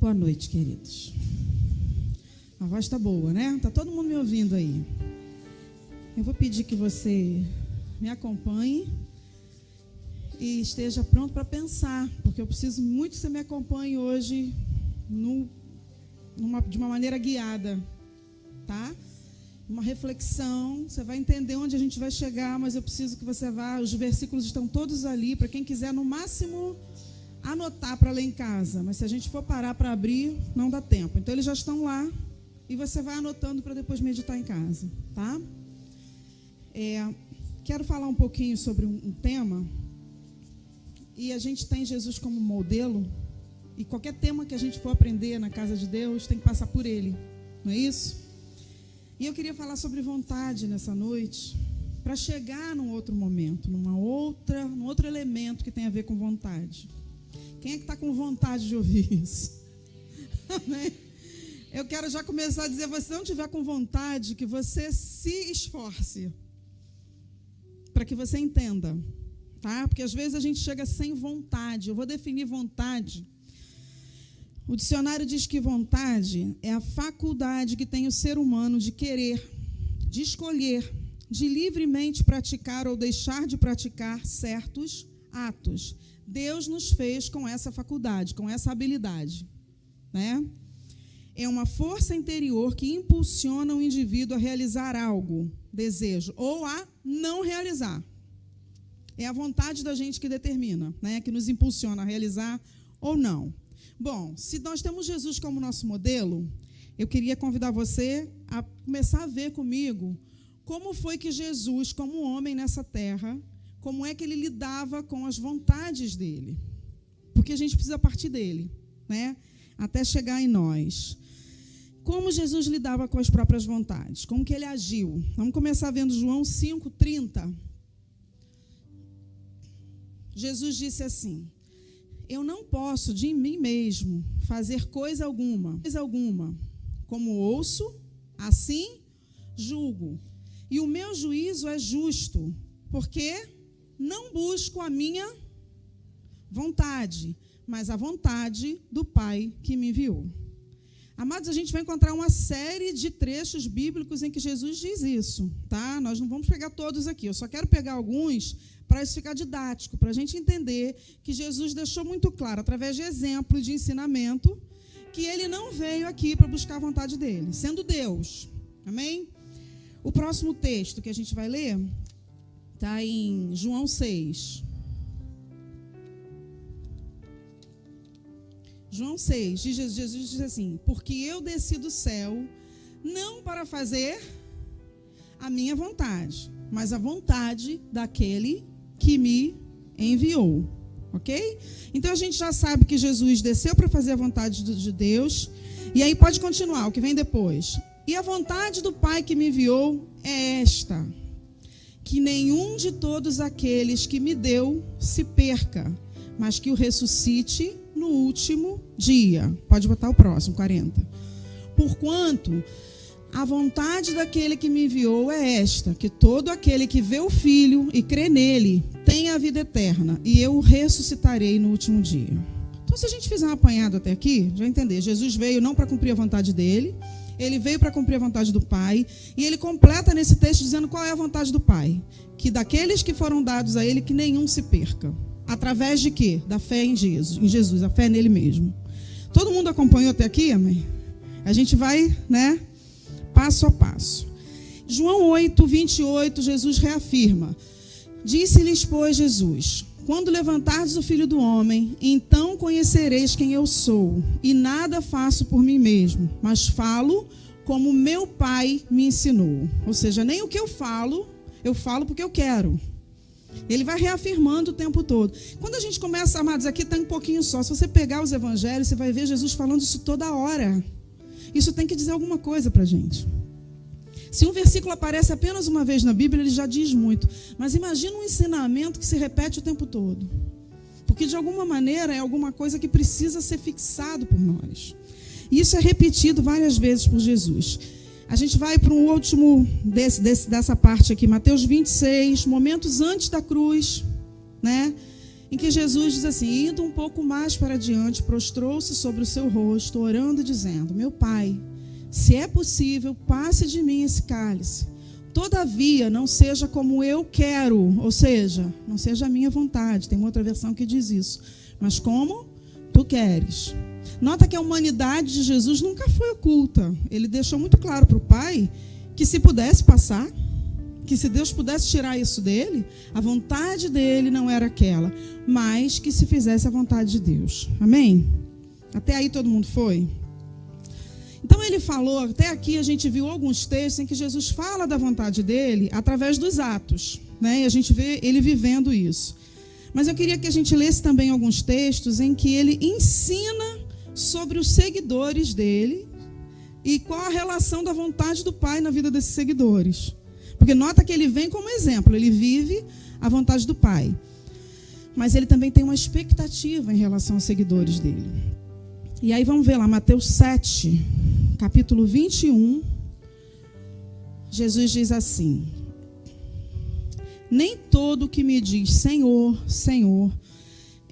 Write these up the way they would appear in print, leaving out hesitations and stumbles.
Boa noite, queridos. A voz está boa, né? Está todo mundo me ouvindo aí. Eu vou pedir que você me acompanhe e esteja pronto para pensar, porque eu preciso muito que você me acompanhe hoje de uma maneira guiada, tá? Uma reflexão, você vai entender onde a gente vai chegar, mas eu preciso que você vá, os versículos estão todos ali, para quem quiser, no máximo, anotar para ler em casa, mas se a gente for parar para abrir, não dá tempo. Então, eles já estão lá e você vai anotando para depois meditar em casa, tá? Quero falar um pouquinho sobre um tema, e a gente tem Jesus como modelo, e qualquer tema que a gente for aprender na casa de Deus tem que passar por ele, não é isso? E eu queria falar sobre vontade nessa noite, para chegar num outro momento, num outro elemento que tem a ver com vontade. Quem é que está com vontade de ouvir isso? Amém? Eu quero já começar a dizer, se você não tiver com vontade, que você se esforce, para que você entenda, tá? Porque às vezes a gente chega sem vontade. Eu vou definir vontade. O dicionário diz que vontade é a faculdade que tem o ser humano de querer, de escolher, de livremente praticar ou deixar de praticar certos atos. Deus nos fez com essa faculdade, com essa habilidade, né? É uma força interior que impulsiona o indivíduo a realizar algo, desejo, ou a não realizar. É a vontade da gente que determina, né? Que nos impulsiona a realizar ou não. Bom, se nós temos Jesus como nosso modelo, eu queria convidar você a começar a ver comigo como foi que Jesus, como homem nessa terra, como é que ele lidava com as vontades dele. Porque a gente precisa partir dele, né? Até chegar em nós. Como Jesus lidava com as próprias vontades? Como que ele agiu? Vamos começar vendo João 5:30. Jesus disse assim: eu não posso de mim mesmo fazer coisa alguma. Como ouço, assim julgo. E o meu juízo é justo, porque não busco a minha vontade, mas a vontade do Pai que me enviou. Amados, a gente vai encontrar uma série de trechos bíblicos em que Jesus diz isso, tá? Nós não vamos pegar todos aqui, eu só quero pegar alguns para isso ficar didático, para a gente entender que Jesus deixou muito claro, através de exemplo de ensinamento, que ele não veio aqui para buscar a vontade dele, sendo Deus. Amém? O próximo texto que a gente vai ler está em João 6. João 6, Jesus diz assim: porque eu desci do céu, não para fazer a minha vontade, mas a vontade daquele que me enviou. Ok? Então a gente já sabe que Jesus desceu para fazer a vontade de Deus. E aí pode continuar, o que vem depois. E a vontade do Pai que me enviou é esta: que nenhum de todos aqueles que me deu se perca, mas que o ressuscite no último dia. Pode botar o próximo, 40. Porquanto a vontade daquele que me enviou é esta: que todo aquele que vê o Filho e crê nele tenha a vida eterna, e eu o ressuscitarei no último dia. Então, se a gente fizer um apanhado até aqui, já vai entender. Jesus veio não para cumprir a vontade dele, ele veio para cumprir a vontade do Pai, e ele completa nesse texto dizendo qual é a vontade do Pai: que daqueles que foram dados a ele, que nenhum se perca. Através de quê? Da fé em Jesus, a fé nele mesmo. Todo mundo acompanhou até aqui, amém? A gente vai, né, passo a passo. João 8:28, Jesus reafirma: disse-lhes, pois, Jesus: quando levantardes o Filho do Homem, então conhecereis quem eu sou, e nada faço por mim mesmo, mas falo como meu Pai me ensinou. Ou seja, nem o que eu falo porque eu quero. Ele vai reafirmando o tempo todo. Quando a gente começa, amados, aqui está um pouquinho só. Se você pegar os evangelhos, você vai ver Jesus falando isso toda hora. Isso tem que dizer alguma coisa para a gente. Se um versículo aparece apenas uma vez na Bíblia, ele já diz muito. Mas imagina um ensinamento que se repete o tempo todo. Porque, de alguma maneira, é alguma coisa que precisa ser fixado por nós. E isso é repetido várias vezes por Jesus. A gente vai para um último dessa parte aqui, Mateus 26, momentos antes da cruz, né? em que Jesus diz assim: indo um pouco mais para diante, prostrou-se sobre o seu rosto, orando e dizendo: meu Pai, se é possível, passe de mim esse cálice. Todavia, não seja como eu quero, ou seja, não seja a minha vontade. Tem uma outra versão que diz isso. Mas como tu queres. Nota que a humanidade de Jesus nunca foi oculta. Ele deixou muito claro para o Pai que se pudesse passar, que se Deus pudesse tirar isso dele, a vontade dele não era aquela, mas que se fizesse a vontade de Deus. Amém? Até aí todo mundo foi? Então ele falou, até aqui a gente viu alguns textos em que Jesus fala da vontade dele através dos atos, né? E a gente vê ele vivendo isso. Mas eu queria que a gente lesse também alguns textos em que ele ensina sobre os seguidores dele e qual a relação da vontade do Pai na vida desses seguidores. Porque nota que ele vem como exemplo, ele vive a vontade do Pai. Mas ele também tem uma expectativa em relação aos seguidores dele. E aí vamos ver lá, Mateus 7, capítulo 21, Jesus diz assim: nem todo que me diz Senhor, Senhor,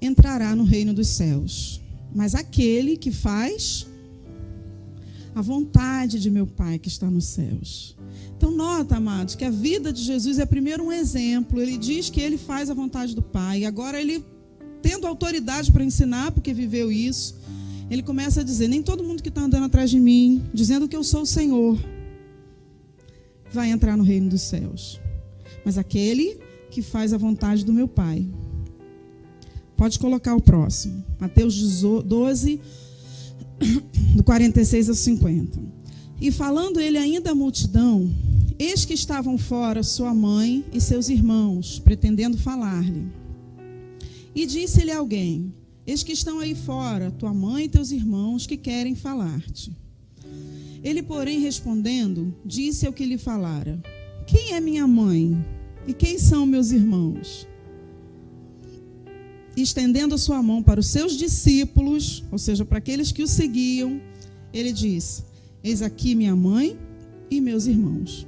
entrará no reino dos céus, mas aquele que faz a vontade de meu Pai que está nos céus. Então nota, amados, que a vida de Jesus é primeiro um exemplo. Ele diz que ele faz a vontade do Pai, e agora ele, tendo autoridade para ensinar, porque viveu isso, ele começa a dizer: nem todo mundo que está andando atrás de mim, dizendo que eu sou o Senhor, vai entrar no reino dos céus, mas aquele que faz a vontade do meu Pai. Pode colocar o próximo. Mateus 12, do 46 ao 50. E falando ele ainda à multidão, eis que estavam fora sua mãe e seus irmãos, pretendendo falar-lhe. E disse-lhe alguém: eis que estão aí fora tua mãe e teus irmãos que querem falar-te. Ele, porém, respondendo, disse ao que lhe falara: quem é minha mãe e quem são meus irmãos? E estendendo a sua mão para os seus discípulos, ou seja, para aqueles que o seguiam, ele disse: eis aqui minha mãe e meus irmãos.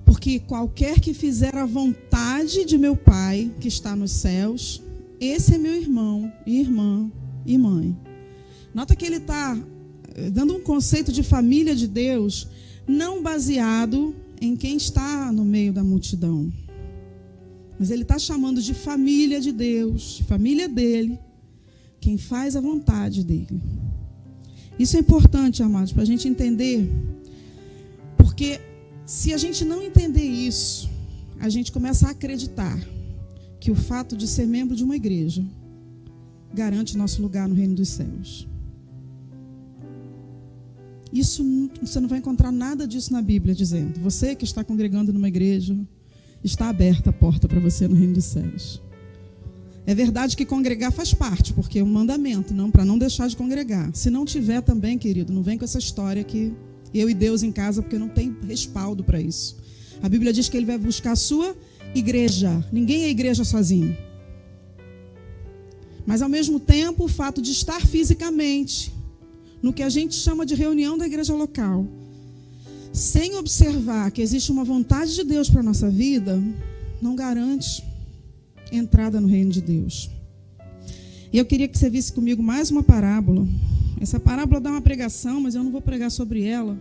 Porque qualquer que fizer a vontade de meu Pai que está nos céus, esse é meu irmão, irmã e mãe. Nota que ele está dando um conceito de família de Deus, não baseado em quem está no meio da multidão. Mas ele está chamando de família de Deus, família dele, quem faz a vontade dele. Isso é importante, amados, para a gente entender, porque se a gente não entender isso, a gente começa a acreditar que o fato de ser membro de uma igreja garante nosso lugar no reino dos céus. Isso, você não vai encontrar nada disso na Bíblia dizendo: você que está congregando numa igreja, está aberta a porta para você no reino dos céus. É verdade que congregar faz parte, porque é um mandamento, não, para não deixar de congregar. Se não tiver também, querido, não vem com essa história que eu e Deus em casa, porque não tem respaldo para isso. A Bíblia diz que ele vai buscar a sua igreja. Ninguém é igreja sozinho. Mas ao mesmo tempo, o fato de estar fisicamente no que a gente chama de reunião da igreja local, sem observar que existe uma vontade de Deus para a nossa vida, não garante entrada no reino de Deus. E eu queria que você visse comigo mais uma parábola. Essa parábola dá uma pregação, mas eu não vou pregar sobre ela.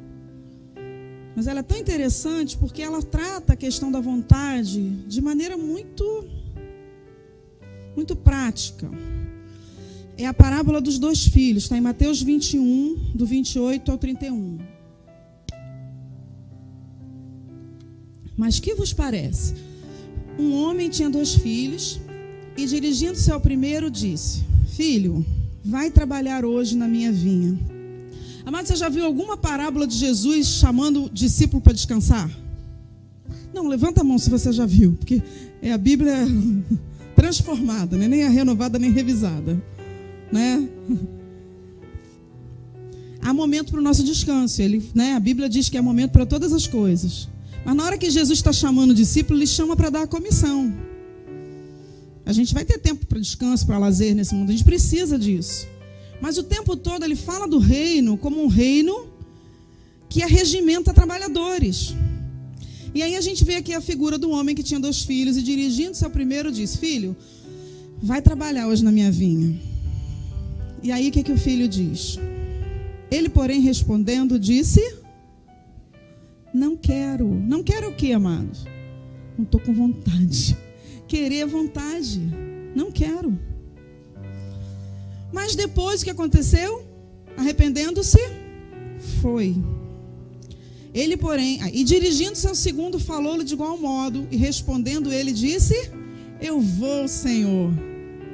Mas ela é tão interessante porque ela trata a questão da vontade de maneira muito prática. É a parábola dos 2 filhos, está em Mateus 21, do 28 ao 31. Mas que vos parece? Um homem tinha 2 filhos e, dirigindo-se ao primeiro, disse: filho, vai trabalhar hoje na minha vinha. Amado, você já viu alguma parábola de Jesus chamando o discípulo para descansar? Não, levanta a mão se você já viu, porque é a Bíblia transformada, né? Nem a renovada, nem revisada, né? Há momento para o nosso descanso. A Bíblia diz que há momento para todas as coisas. Mas na hora que Jesus está chamando o discípulo, ele chama para dar a comissão. A gente vai ter tempo para descanso, para lazer nesse mundo. A gente precisa disso. Mas o tempo todo ele fala do reino como um reino que arregimenta trabalhadores. E aí a gente vê aqui a figura do homem que tinha 2 filhos e, dirigindo-se ao primeiro, disse: filho, vai trabalhar hoje na minha vinha. E aí o que o filho diz? Ele, porém, respondendo, disse: não quero. Não quero o quê, amados? Não estou com vontade. Querer vontade. Não quero. Mas depois o que aconteceu? Arrependendo-se, foi. Ele, porém, e dirigindo-se ao segundo, falou-lhe de igual modo, e respondendo ele, disse: eu vou, Senhor.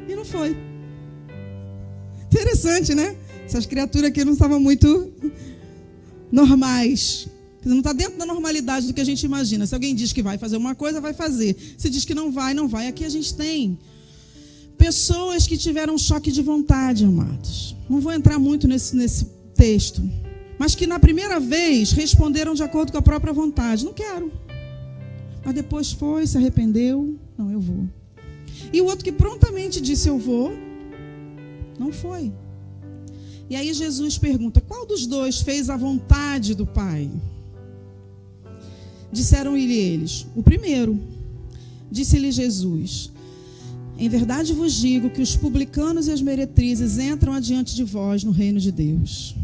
E não foi. Interessante, né? Essas criaturas aqui não estavam muito normais. Não está dentro da normalidade do que a gente imagina. Se alguém diz que vai fazer uma coisa, vai fazer. Se diz que não vai, não vai. Aqui a gente tem pessoas que tiveram um choque de vontade, amados. Não vou entrar muito nesse texto. Mas que na primeira vez responderam de acordo com a própria vontade. Não quero. Mas depois foi, se arrependeu. Não, eu vou. E o outro que prontamente disse eu vou, não foi. E aí Jesus pergunta: qual dos dois fez a vontade do Pai? Disseram-lhe eles: o primeiro. Disse-lhe Jesus: em verdade vos digo que os publicanos e as meretrizes entram adiante de vós no reino de Deus.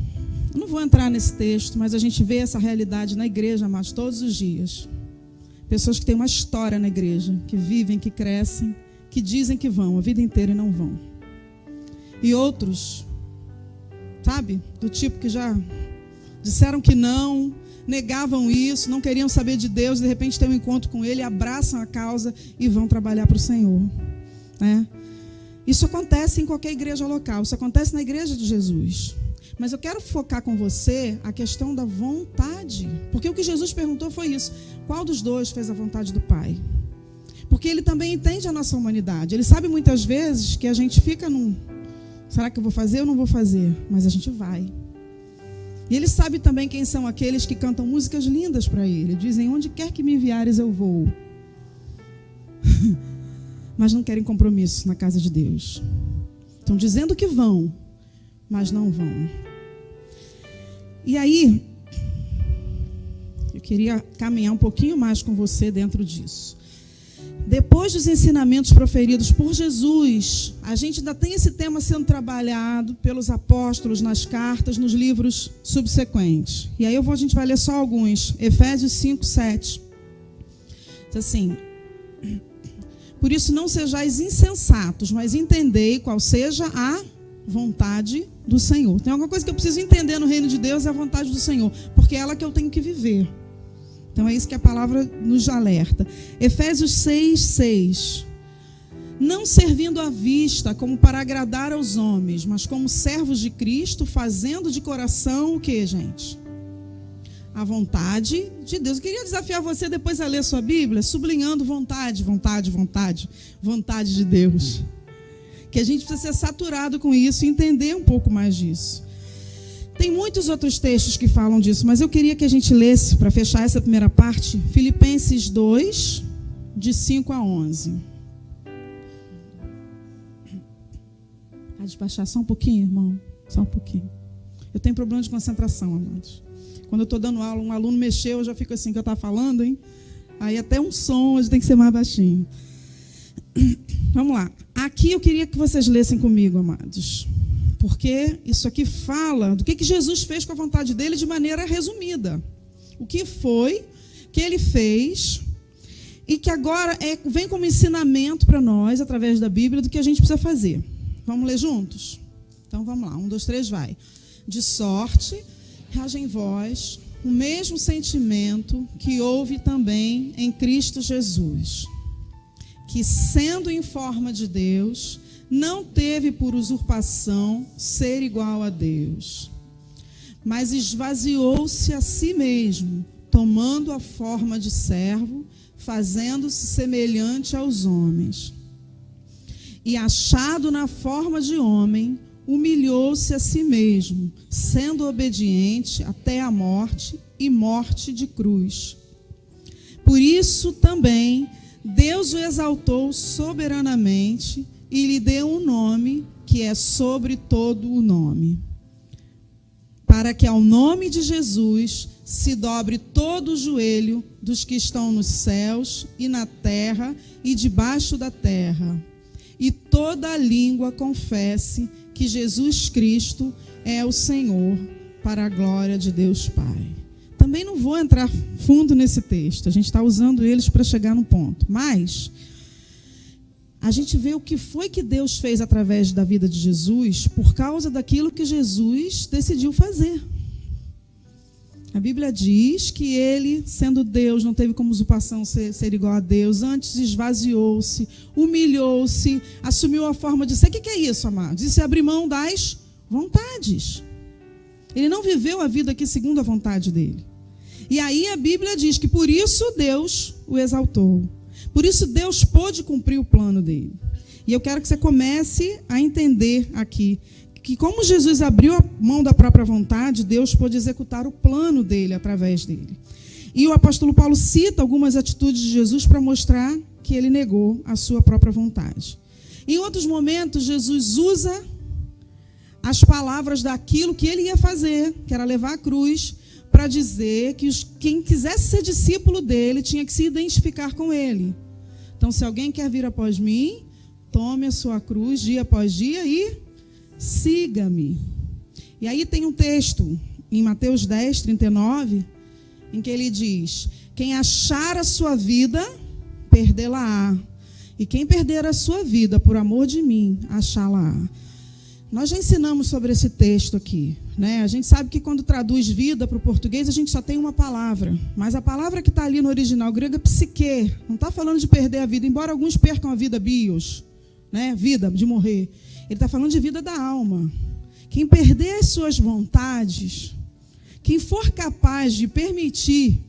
Eu não vou entrar nesse texto, mas a gente vê essa realidade na igreja, amados, todos os dias. Pessoas que têm uma história na igreja, que vivem, que crescem, que dizem que vão a vida inteira e não vão. E outros, sabe, do tipo que já disseram que não, negavam isso, não queriam saber de Deus, de repente tem um encontro com Ele, abraçam a causa e vão trabalhar para o Senhor, né? Isso acontece em qualquer igreja local, isso acontece na igreja de Jesus. Mas eu quero focar com você a questão da vontade, porque o que Jesus perguntou foi isso: qual dos dois fez a vontade do Pai? Porque Ele também entende a nossa humanidade. Ele sabe muitas vezes que a gente fica num: será que eu vou fazer ou não vou fazer? Mas a gente vai. E Ele sabe também quem são aqueles que cantam músicas lindas para Ele. Dizem: onde quer que me enviares eu vou. Mas não querem compromisso na casa de Deus. Estão dizendo que vão, mas não vão. E aí, eu queria caminhar um pouquinho mais com você dentro disso. Depois dos ensinamentos proferidos por Jesus, a gente ainda tem esse tema sendo trabalhado pelos apóstolos nas cartas, nos livros subsequentes. E aí a gente vai ler só alguns. Efésios 5, 7. Diz assim: por isso não sejais insensatos, mas entendei qual seja a vontade do Senhor. Tem alguma coisa que eu preciso entender no reino de Deus, é a vontade do Senhor, porque é ela que eu tenho que viver. Então é isso que a palavra nos alerta. Efésios 6, 6. Não servindo à vista como para agradar aos homens, mas como servos de Cristo, fazendo de coração o que, gente? A vontade de Deus. Eu queria desafiar você depois a ler sua Bíblia, sublinhando vontade, vontade, vontade, vontade de Deus. Que a gente precisa ser saturado com isso e entender um pouco mais disso. Tem muitos outros textos que falam disso, mas eu queria que a gente lesse, para fechar essa primeira parte, Filipenses 2, de 5 a 11. Pode baixar só um pouquinho, irmão? Só um pouquinho. Eu tenho problema de concentração, amados. Quando eu estou dando aula, um aluno mexeu, eu já fico assim, que eu estou falando, hein? Aí até um som hoje tem que ser mais baixinho. Vamos lá. Aqui eu queria que vocês lessem comigo, amados. Porque isso aqui fala do que Jesus fez com a vontade dele de maneira resumida. O que foi que ele fez e que agora vem como ensinamento para nós, através da Bíblia, do que a gente precisa fazer. Vamos ler juntos? Então vamos lá, 1, 2, 3, vai. De sorte, haja em vós o mesmo sentimento que houve também em Cristo Jesus, que sendo em forma de Deus, não teve por usurpação ser igual a Deus, mas esvaziou-se a si mesmo, tomando a forma de servo, fazendo-se semelhante aos homens. E achado na forma de homem, humilhou-se a si mesmo, sendo obediente até a morte e morte de cruz. Por isso também Deus o exaltou soberanamente e lhe deu um nome que é sobre todo o nome, para que ao nome de Jesus se dobre todo o joelho dos que estão nos céus e na terra e debaixo da terra, e toda língua confesse que Jesus Cristo é o Senhor, para a glória de Deus Pai. Também não vou entrar fundo nesse texto, a gente está usando eles para chegar no ponto, mas a gente vê o que foi que Deus fez através da vida de Jesus por causa daquilo que Jesus decidiu fazer. A Bíblia diz que ele, sendo Deus, não teve como usurpação ser igual a Deus. Antes esvaziou-se, humilhou-se, assumiu a forma de ser. O que é isso, amados? Isso é abrir mão das vontades. Ele não viveu a vida aqui segundo a vontade dele. E aí a Bíblia diz que por isso Deus o exaltou. Por isso Deus pôde cumprir o plano dele. E eu quero que você comece a entender aqui que como Jesus abriu a mão da própria vontade, Deus pôde executar o plano dele através dele. E o apóstolo Paulo cita algumas atitudes de Jesus para mostrar que ele negou a sua própria vontade. Em outros momentos, Jesus usa as palavras daquilo que ele ia fazer, que era levar a cruz, para dizer que quem quisesse ser discípulo dele tinha que se identificar com ele. Então, se alguém quer vir após mim, tome a sua cruz dia após dia e siga-me. E aí tem um texto em Mateus 10, 39, em que ele diz: quem achar a sua vida, perdê-la-á. E quem perder a sua vida por amor de mim, achá-la-á. Nós já ensinamos sobre esse texto aqui, né? A gente sabe que quando traduz vida para o português, a gente só tem uma palavra. Mas a palavra que está ali no original grego é psique. Não está falando de perder a vida, embora alguns percam a vida bios, né? Vida, de morrer. Ele está falando de vida da alma. Quem perder as suas vontades, quem for capaz de permitir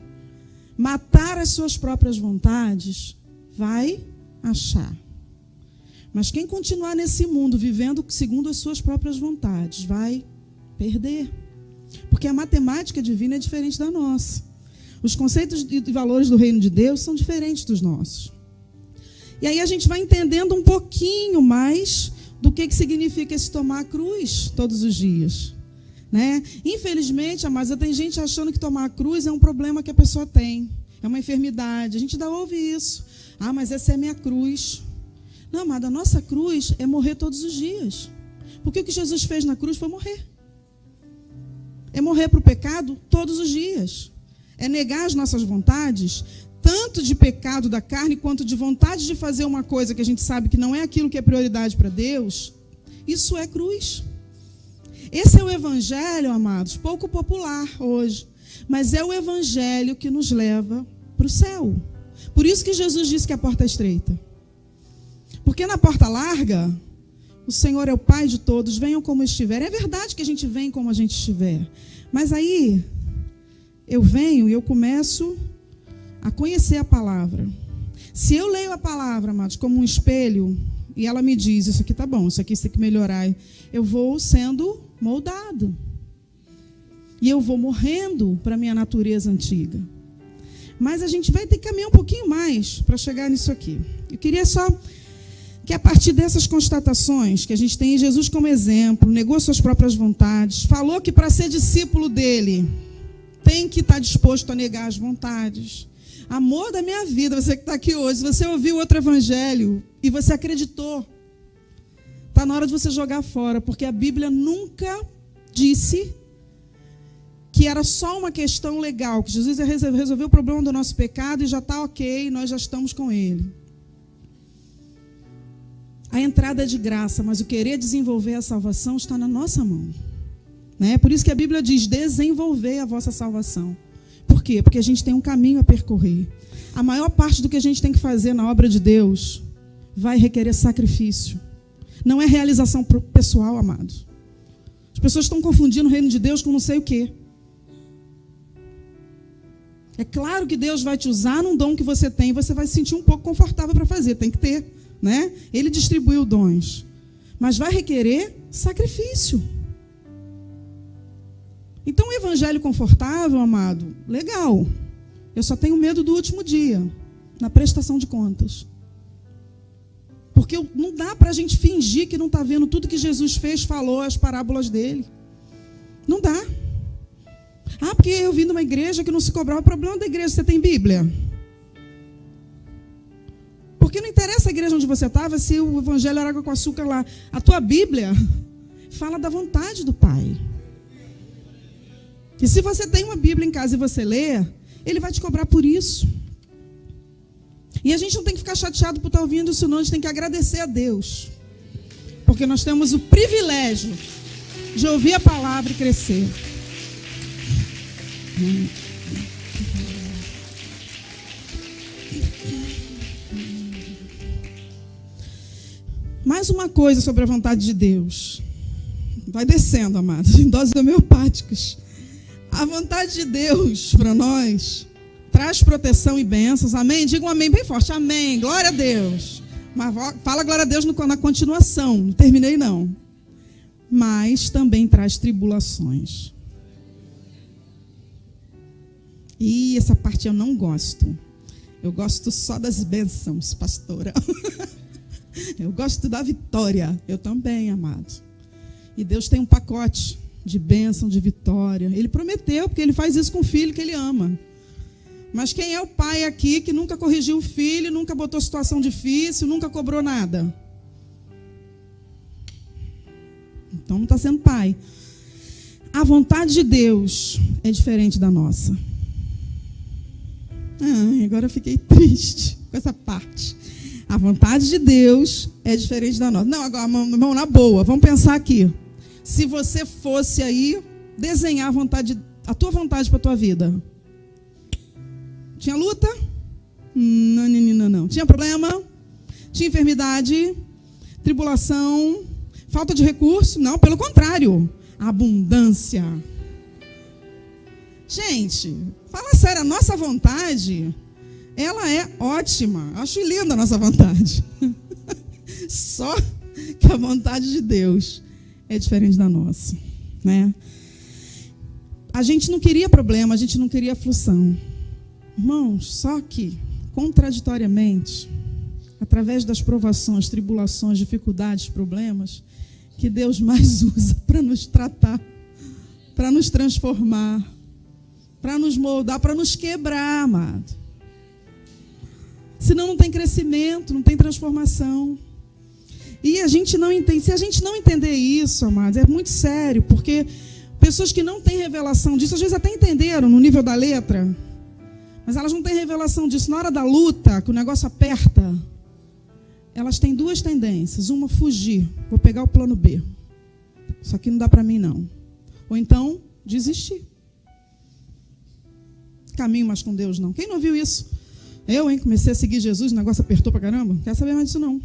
matar as suas próprias vontades, vai achar. Mas quem continuar nesse mundo vivendo segundo as suas próprias vontades, vai perder. Porque a matemática divina é diferente da nossa. Os conceitos e valores do reino de Deus são diferentes dos nossos. E aí a gente vai entendendo um pouquinho mais do que significa esse tomar a cruz todos os dias, né? Infelizmente, amados, tem gente achando que tomar a cruz é um problema que a pessoa tem, é uma enfermidade. A gente ainda ouve isso. Ah, mas essa é a minha cruz. Não, amada, a nossa cruz é morrer todos os dias. Porque o que Jesus fez na cruz foi morrer. É morrer para o pecado todos os dias. É negar as nossas vontades, tanto de pecado da carne, quanto de vontade de fazer uma coisa que a gente sabe que não é aquilo que é prioridade para Deus. Isso é cruz. Esse é o evangelho, amados, pouco popular hoje. Mas é o evangelho que nos leva para o céu. Por isso que Jesus disse que a porta é estreita. Porque na porta larga, o Senhor é o Pai de todos, venham como estiverem. É verdade que a gente vem como a gente estiver. Mas aí, eu venho e eu começo a conhecer a palavra. Se eu leio a palavra, amados, como um espelho, e ela me diz, isso aqui tá bom, isso aqui você tem que melhorar, eu vou sendo moldado. E eu vou morrendo para a minha natureza antiga. Mas a gente vai ter que caminhar um pouquinho mais para chegar nisso aqui. Eu queria só que a partir dessas constatações, que a gente tem Jesus como exemplo, negou suas próprias vontades, falou que para ser discípulo dele, tem que estar disposto a negar as vontades. Amor da minha vida, você que está aqui hoje, se você ouviu outro evangelho e você acreditou, está na hora de você jogar fora, porque a Bíblia nunca disse que era só uma questão legal, que Jesus resolveu o problema do nosso pecado e já está ok, nós já estamos com ele. A entrada é de graça, mas o querer desenvolver a salvação está na nossa mão. Né? Por isso que a Bíblia diz, desenvolver a vossa salvação. Por quê? Porque a gente tem um caminho a percorrer. A maior parte do que a gente tem que fazer na obra de Deus vai requerer sacrifício. Não é realização pessoal, amados. As pessoas estão confundindo o reino de Deus com não sei o quê. É claro que Deus vai te usar num dom que você tem, você vai se sentir um pouco confortável para fazer, tem que ter, né? Ele distribuiu dons, mas vai requerer sacrifício. Então o evangelho confortável, amado, legal. Eu só tenho medo do último dia, na prestação de contas. Porque não dá para a gente fingir que não está vendo tudo que Jesus fez, falou, as parábolas dele. Não dá. Ah, porque eu vim de uma igreja que não se cobrava. O problema da igreja, você tem Bíblia? Porque não interessa a igreja onde você estava, se o evangelho era água com açúcar lá. A tua Bíblia fala da vontade do Pai. E se você tem uma Bíblia em casa e você lê, Ele vai te cobrar por isso. E a gente não tem que ficar chateado por estar ouvindo isso, não. A gente tem que agradecer a Deus. Porque nós temos o privilégio de ouvir a palavra e crescer. Mais uma coisa sobre a vontade de Deus. Vai descendo, amados, em doses homeopáticas. A vontade de Deus para nós traz proteção e bênçãos. Amém? Diga um amém bem forte. Amém. Glória a Deus. Mas fala glória a Deus na continuação. Não terminei, não. Mas também traz tribulações. E essa parte eu não gosto. Eu gosto só das bênçãos, pastora. Eu gosto da vitória. Eu também, amado. E Deus tem um pacote de bênção, de vitória. Ele prometeu, porque Ele faz isso com o filho que Ele ama. Mas quem é o pai aqui que nunca corrigiu o filho, nunca botou situação difícil, nunca cobrou nada? Então não está sendo pai. A vontade de Deus é diferente da nossa. Agora eu fiquei triste com essa parte. A vontade de Deus é diferente da nossa. Não, agora, vamos na boa. Vamos pensar aqui. Se você fosse aí desenhar a tua vontade para a tua vida. Tinha luta? Não. Tinha problema? Tinha enfermidade? Tribulação? Falta de recurso? Não, pelo contrário. Abundância. Gente, fala sério, a nossa vontade, ela é ótima. Acho linda a nossa vontade. Só que a vontade de Deus é diferente da nossa, né? A gente não queria problema, a gente não queria aflição. Irmãos, só que, contraditoriamente, através das provações, tribulações, dificuldades, problemas, que Deus mais usa para nos tratar, para nos transformar, para nos moldar, para nos quebrar, amado. Senão não tem crescimento, não tem transformação. E a gente não entende. Se a gente não entender isso, amados, é muito sério, porque pessoas que não têm revelação disso, às vezes até entenderam no nível da letra, mas elas não têm revelação disso. Na hora da luta, que o negócio aperta, elas têm duas tendências. Uma, fugir. Vou pegar o plano B. Isso aqui não dá para mim, não. Ou então, desistir. Caminho mais com Deus, não. Quem não viu isso? Eu, comecei a seguir Jesus, o negócio apertou pra caramba. Não quero saber mais disso, não.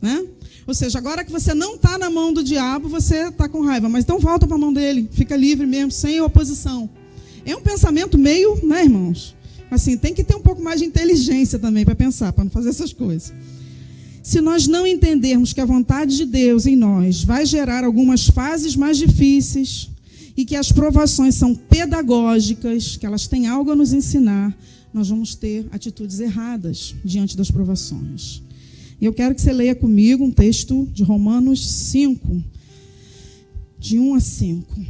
Né? Ou seja, agora que você não está na mão do diabo, você está com raiva. Mas então volta para a mão dele. Fica livre mesmo, sem oposição. É um pensamento meio, né, irmãos? Assim, tem que ter um pouco mais de inteligência também para pensar, para não fazer essas coisas. Se nós não entendermos que a vontade de Deus em nós vai gerar algumas fases mais difíceis e que as provações são pedagógicas, que elas têm algo a nos ensinar, nós vamos ter atitudes erradas diante das provações. E eu quero que você leia comigo um texto de Romanos 5, de 1 a 5.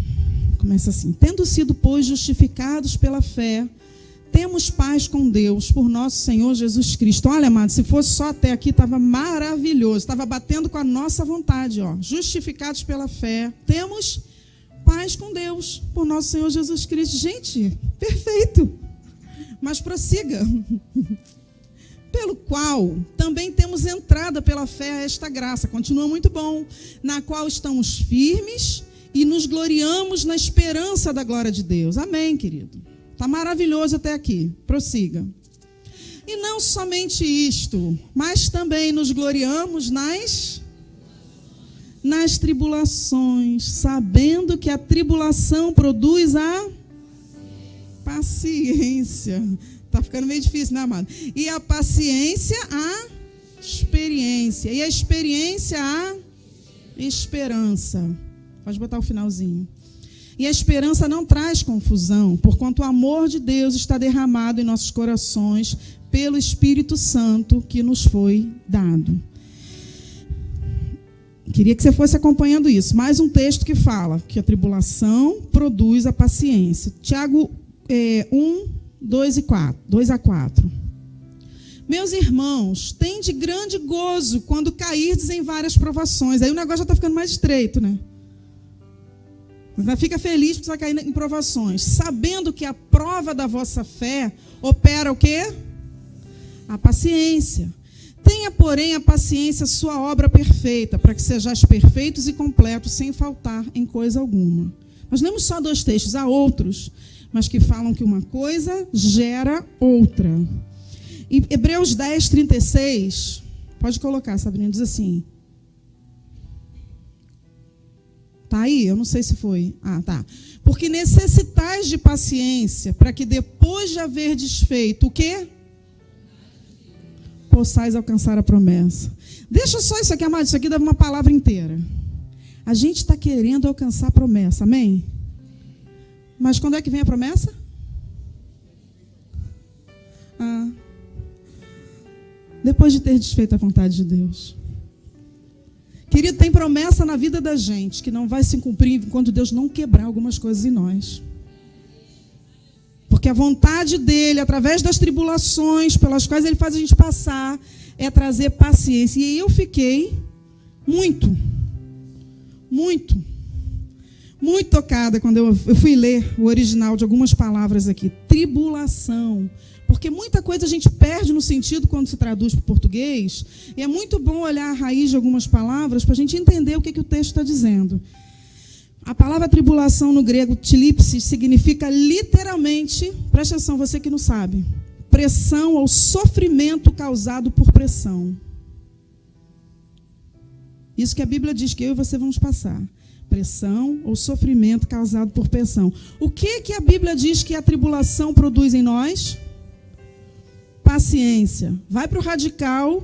Começa assim: tendo sido, pois, justificados pela fé, temos paz com Deus por nosso Senhor Jesus Cristo. Olha, amado, se fosse só até aqui, estava maravilhoso. Estava batendo com a nossa vontade. Ó. Justificados pela fé, temos paz com Deus por nosso Senhor Jesus Cristo. Gente, perfeito. Mas prossiga. Pelo qual também temos entrada pela fé a esta graça. Continua muito bom. Na qual estamos firmes e nos gloriamos na esperança da glória de Deus. Amém, querido. Está maravilhoso até aqui. Prossiga. E não somente isto, mas também nos gloriamos nas tribulações, sabendo que a tribulação produz a paciência. Está ficando meio difícil, né, amado? E a paciência, a experiência. E a experiência, a esperança. Pode botar o finalzinho. E a esperança não traz confusão, porquanto o amor de Deus está derramado em nossos corações pelo Espírito Santo que nos foi dado. Queria que você fosse acompanhando isso. Mais um texto que fala que a tribulação produz a paciência. Tiago 1, 2 a 4. Meus irmãos, tem de grande gozo quando cairdes em várias provações. Aí o negócio já está ficando mais estreito, né? Mas fica feliz porque você vai cair em provações, sabendo que a prova da vossa fé opera o quê? A paciência. Tenha, porém, a paciência sua obra perfeita, para que sejais perfeitos e completos, sem faltar em coisa alguma. Nós lemos só 2 textos, há outros, mas que falam que uma coisa gera outra. Em Hebreus 10, 36, pode colocar, Sabrina, diz assim. Está aí? Eu não sei se foi. Ah, tá. Porque necessitais de paciência, para que depois de haver desfeito o quê? Possais alcançar a promessa. Deixa só isso aqui, amado, isso aqui dá uma palavra inteira. A gente está querendo alcançar a promessa, amém? Mas quando é que vem a promessa? Depois de ter desfeito a vontade de Deus. Querido, tem promessa na vida da gente que não vai se cumprir enquanto Deus não quebrar algumas coisas em nós. Porque a vontade dele, através das tribulações pelas quais ele faz a gente passar, é trazer paciência. E eu fiquei muito tocada quando eu fui ler o original de algumas palavras aqui. Tribulação. Porque muita coisa a gente perde no sentido quando se traduz para o português. E é muito bom olhar a raiz de algumas palavras para a gente entender o que o texto está dizendo. A palavra tribulação no grego, tilipsis, significa literalmente, presta atenção, você que não sabe, pressão ou sofrimento causado por pressão. Isso que a Bíblia diz que eu e você vamos passar. Pressão ou sofrimento causado por pressão. O que a Bíblia diz que a tribulação produz em nós? Paciência. Vai para o radical,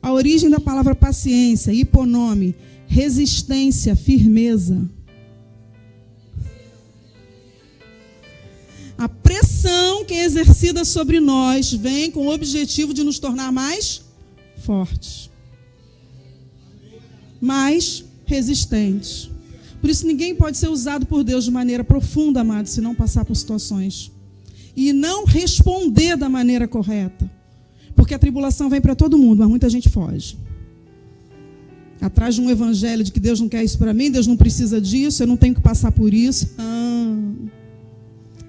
a origem da palavra paciência, hiponome, resistência, firmeza. A pressão que é exercida sobre nós vem com o objetivo de nos tornar mais fortes, mais resistentes. Por isso ninguém pode ser usado por Deus de maneira profunda, amado, se não passar por situações. E não responder da maneira correta. Porque a tribulação vem para todo mundo, mas muita gente foge. Atrás de um evangelho de que Deus não quer isso para mim, Deus não precisa disso, eu não tenho que passar por isso.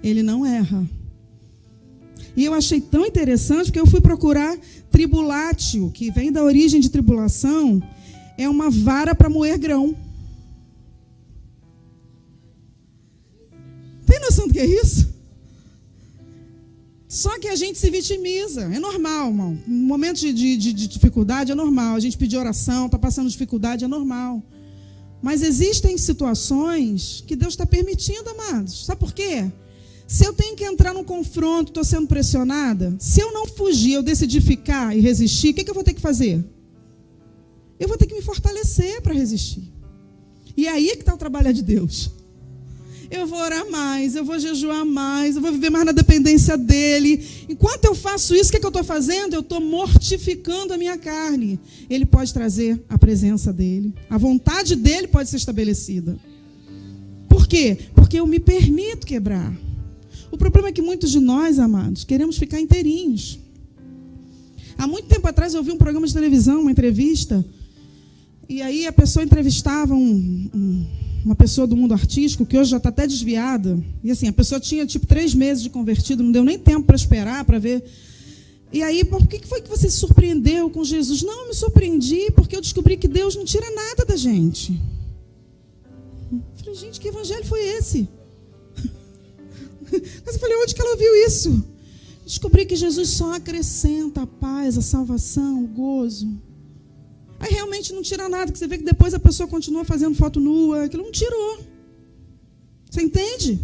Ele não erra. E eu achei tão interessante porque eu fui procurar tribulatio, que vem da origem de tribulação, é uma vara para moer grão. Tem noção do que é isso? Só que a gente se vitimiza. É normal, irmão. No momento de dificuldade é normal. A gente pedir oração, está passando dificuldade, é normal. Mas existem situações que Deus está permitindo, amados. Sabe por quê? Se eu tenho que entrar num confronto, estou sendo pressionada, se eu não fugir, eu decidir ficar e resistir, o que eu vou ter que fazer? Eu vou ter que me fortalecer para resistir. E aí é que está o trabalho de Deus. Eu vou orar mais, eu vou jejuar mais, eu vou viver mais na dependência dEle. Enquanto eu faço isso, o que eu estou fazendo? Eu estou mortificando a minha carne. Ele pode trazer a presença dEle. A vontade dEle pode ser estabelecida. Por quê? Porque eu me permito quebrar. O problema é que muitos de nós, amados, queremos ficar inteirinhos. Há muito tempo atrás eu vi um programa de televisão, uma entrevista, e aí a pessoa entrevistava uma pessoa do mundo artístico, que hoje já está até desviada, e assim, a pessoa tinha 3 meses de convertido, não deu nem tempo para esperar, para ver. E aí, por que foi que você se surpreendeu com Jesus? Não, eu me surpreendi porque eu descobri que Deus não tira nada da gente. Eu falei, gente, que evangelho foi esse? Mas eu falei, onde que ela ouviu isso? Descobri que Jesus só acrescenta a paz, a salvação, o gozo. Aí realmente não tira nada, que você vê que depois a pessoa continua fazendo foto nua, aquilo não tirou. Você entende?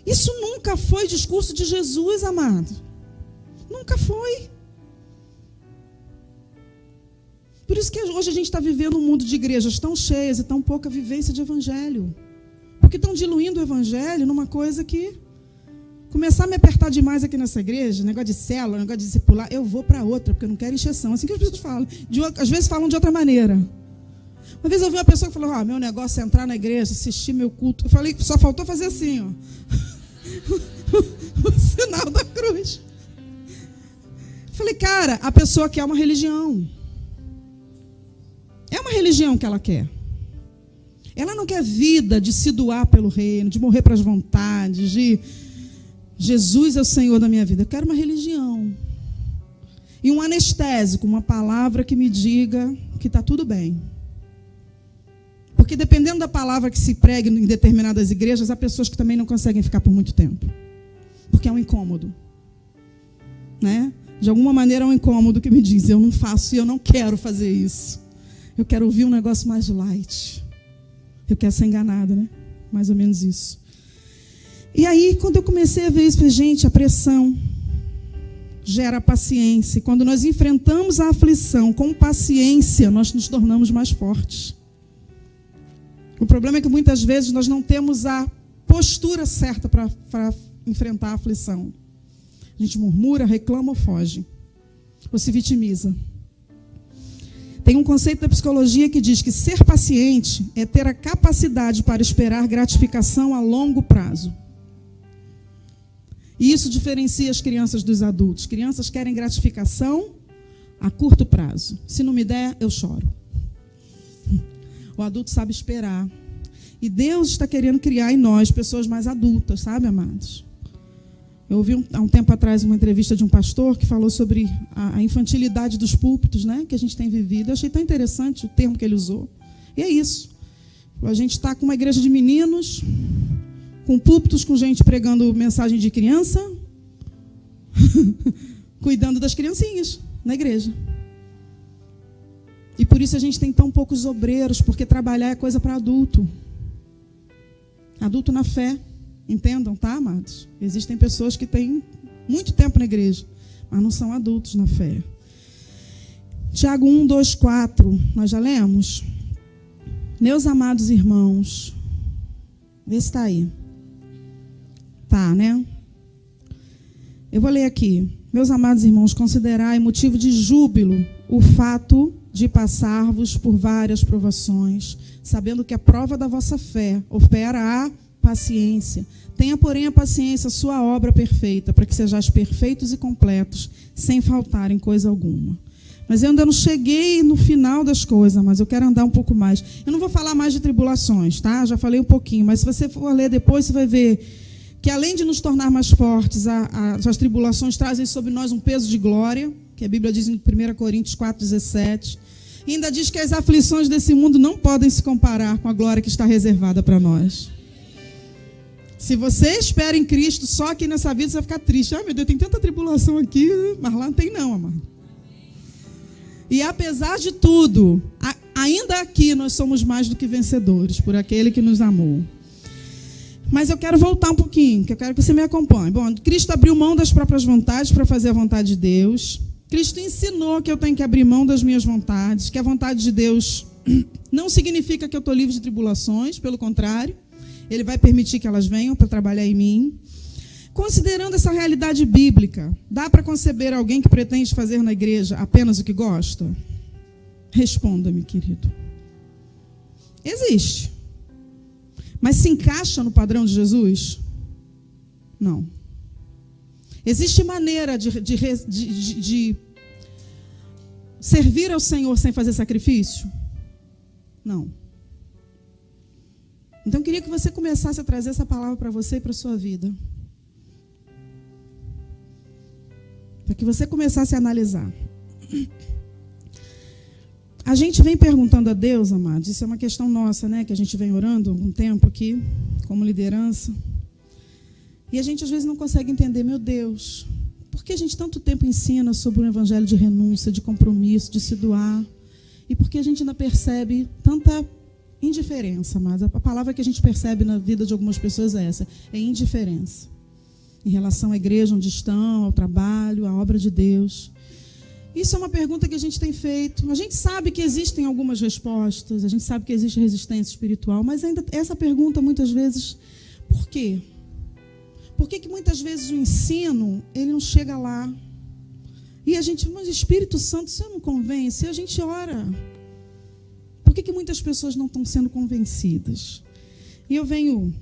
Isso nunca foi discurso de Jesus, amado. Nunca foi. Por isso que hoje a gente está vivendo um mundo de igrejas tão cheias e tão pouca vivência de evangelho. Porque estão diluindo o evangelho numa coisa que... Começar a me apertar demais aqui nessa igreja, negócio de célula, negócio de discipular, eu vou para outra, porque eu não quero encheção. Assim que as pessoas falam. Às vezes falam de outra maneira. Uma vez eu vi uma pessoa que falou, meu negócio é entrar na igreja, assistir meu culto. Eu falei, só faltou fazer assim, ó. O sinal da cruz. Falei, cara, a pessoa quer uma religião. É uma religião que ela quer. Ela não quer vida de se doar pelo reino, de morrer para as vontades, de Jesus é o Senhor da minha vida. Eu quero uma religião. E um anestésico, uma palavra que me diga que está tudo bem. Porque dependendo da palavra que se pregue em determinadas igrejas, há pessoas que também não conseguem ficar por muito tempo. Porque é um incômodo. Né? De alguma maneira é um incômodo que me diz, eu não faço e eu não quero fazer isso. Eu quero ouvir um negócio mais light. Eu quero ser enganada, né? Mais ou menos isso. E aí, quando eu comecei a ver isso, falei, gente, a pressão gera paciência. E quando nós enfrentamos a aflição com paciência, nós nos tornamos mais fortes. O problema é que muitas vezes nós não temos a postura certa para enfrentar a aflição. A gente murmura, reclama ou foge. Ou se vitimiza. Tem um conceito da psicologia que diz que ser paciente é ter a capacidade para esperar gratificação a longo prazo. E isso diferencia as crianças dos adultos. Crianças querem gratificação a curto prazo. Se não me der, eu choro. O adulto sabe esperar. E Deus está querendo criar em nós pessoas mais adultas, sabe, amados? Eu ouvi há um tempo atrás uma entrevista de um pastor que falou sobre a infantilidade dos púlpitos, né, que a gente tem vivido. Eu achei tão interessante o termo que ele usou. E é isso. A gente está com uma igreja de meninos, com púlpitos com gente pregando mensagem de criança, cuidando das criancinhas na igreja. E por isso a gente tem tão poucos obreiros, porque trabalhar é coisa para adulto. Adulto na fé. Entendam, tá, amados? Existem pessoas que têm muito tempo na igreja, mas não são adultos na fé. Tiago 1, 2, 4. Nós já lemos? Meus amados irmãos. Vê se está aí. Tá, né? Eu vou ler aqui. Meus amados irmãos, considerai motivo de júbilo o fato de passar-vos por várias provações, sabendo que a prova da vossa fé opera a paciência. Tenha, porém, a paciência, sua obra perfeita, para que sejais perfeitos e completos, sem faltar em coisa alguma. Mas eu ainda não cheguei no final das coisas, mas eu quero andar um pouco mais. Eu não vou falar mais de tribulações, tá? Já falei um pouquinho, mas se você for ler depois, você vai ver que, além de nos tornar mais fortes, as tribulações trazem sobre nós um peso de glória, que a Bíblia diz em 1 Coríntios 4,17. E ainda diz que as aflições desse mundo não podem se comparar com a glória que está reservada para nós. Se você espera em Cristo só aqui nessa vida, você vai ficar triste. Ai, meu Deus, tem tanta tribulação aqui, mas lá não tem não, amado. E apesar de tudo, ainda aqui nós somos mais do que vencedores, por aquele que nos amou. Mas eu quero voltar um pouquinho, que eu quero que você me acompanhe. Bom, Cristo abriu mão das próprias vontades para fazer a vontade de Deus. Cristo ensinou que eu tenho que abrir mão das minhas vontades, que a vontade de Deus não significa que eu estou livre de tribulações, pelo contrário. Ele vai permitir que elas venham para trabalhar em mim. Considerando essa realidade bíblica, dá para conceber alguém que pretende fazer na igreja apenas o que gosta? Responda-me, querido. Existe. Mas se encaixa no padrão de Jesus? Não. Existe maneira de servir ao Senhor sem fazer sacrifício? Não. Então, eu queria que você começasse a trazer essa palavra para você e para a sua vida. Para que você começasse a analisar. A gente vem perguntando a Deus, amados, isso é uma questão nossa, né? Que a gente vem orando há algum tempo aqui, como liderança. E a gente às vezes não consegue entender, meu Deus, por que a gente tanto tempo ensina sobre o evangelho de renúncia, de compromisso, de se doar? E por que a gente ainda percebe tanta indiferença, mas a palavra que a gente percebe na vida de algumas pessoas é essa, é indiferença. Em relação à igreja onde estão, ao trabalho, à obra de Deus. Isso é uma pergunta que a gente tem feito. A gente sabe que existem algumas respostas, a gente sabe que existe resistência espiritual, mas ainda essa pergunta muitas vezes, por quê? Por que muitas vezes o ensino, ele não chega lá? E a gente, mas Espírito Santo, você não convence? E a gente ora. Por que muitas pessoas não estão sendo convencidas? E eu venho